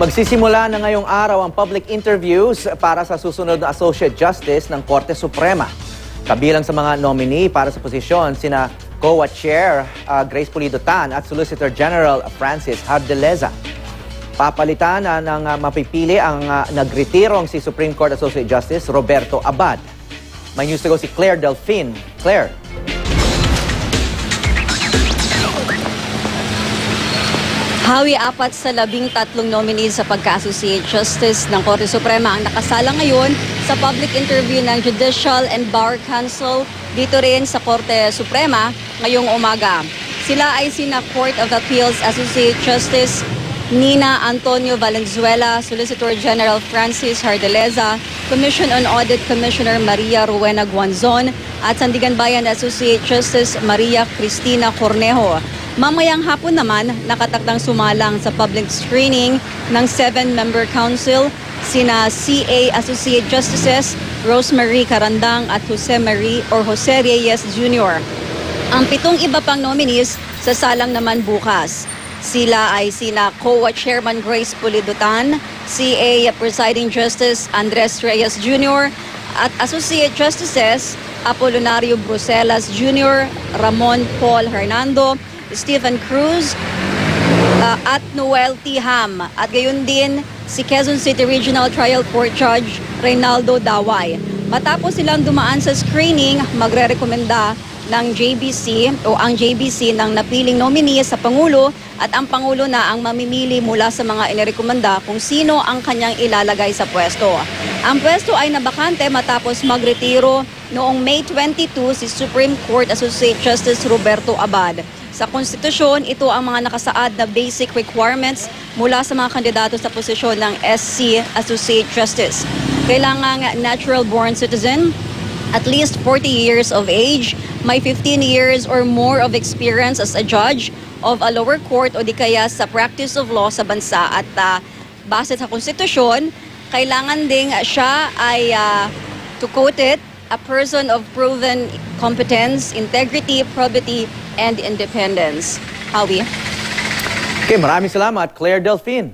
Magsisimula na ngayong araw ang public interviews para sa susunod na Associate Justice ng Korte Suprema. Kabilang sa mga nominee para sa posisyon sina COA Chair Grace Pulido-Tan at Solicitor General Francis Hardeleza. Papalitan na ng mapipili ang nagretirong si Supreme Court Associate Justice Roberto Abad. May news to go si Claire Delfin. Claire. Hawi, 4 sa 13 nominees sa pagka-Associate Justice ng Korte Suprema ang nakasala ngayon sa public interview ng Judicial and Bar Council dito rin sa Korte Suprema ngayong umaga. Sila ay sina Court of Appeals Associate Justice Nina Antonio Valenzuela, Solicitor General Francis Hardeleza, Commission on Audit Commissioner Maria Rowena Guanzon at Sandigan Bayan Associate Justice Maria Cristina Cornejo. Mamayang hapon naman, nakatakdang sumalang sa public screening ng 7-member council sina CA Associate Justices Rosemary Carandang at Jose Reyes Jr. Ang 7 iba pang nominees sasalang naman bukas. Sila ay sina COA Chairman Grace Pulido-Tan, CA Presiding Justice Andres Reyes Jr. at Associate Justices Apollonario Bruselas Jr., Ramon Paul Hernando, Stephen Cruz at Noel T. Ham at gayon din si Quezon City Regional Trial Court Judge Reynaldo Daway. Matapos silang dumaan sa screening, magre-rekomenda ng JBC o ang JBC ng napiling nominee sa Pangulo at ang Pangulo na ang mamimili mula sa mga inirekomenda kung sino ang kanyang ilalagay sa pwesto. Ang pwesto ay nabakante matapos magretiro noong May 22 si Supreme Court Associate Justice Roberto Abad. Sa konstitusyon, ito ang mga nakasaad na basic requirements mula sa mga kandidato sa posisyon ng SC Associate Justice. Kailangang natural-born citizen, at least 40 years of age, may 15 years or more of experience as a judge of a lower court o di kaya sa practice of law sa bansa at base sa konstitusyon, kailangan ding siya ay, to quote it, a person of proven competence, integrity, probity, and independence. Hawi. Okay, maraming salamat, Claire Delfin.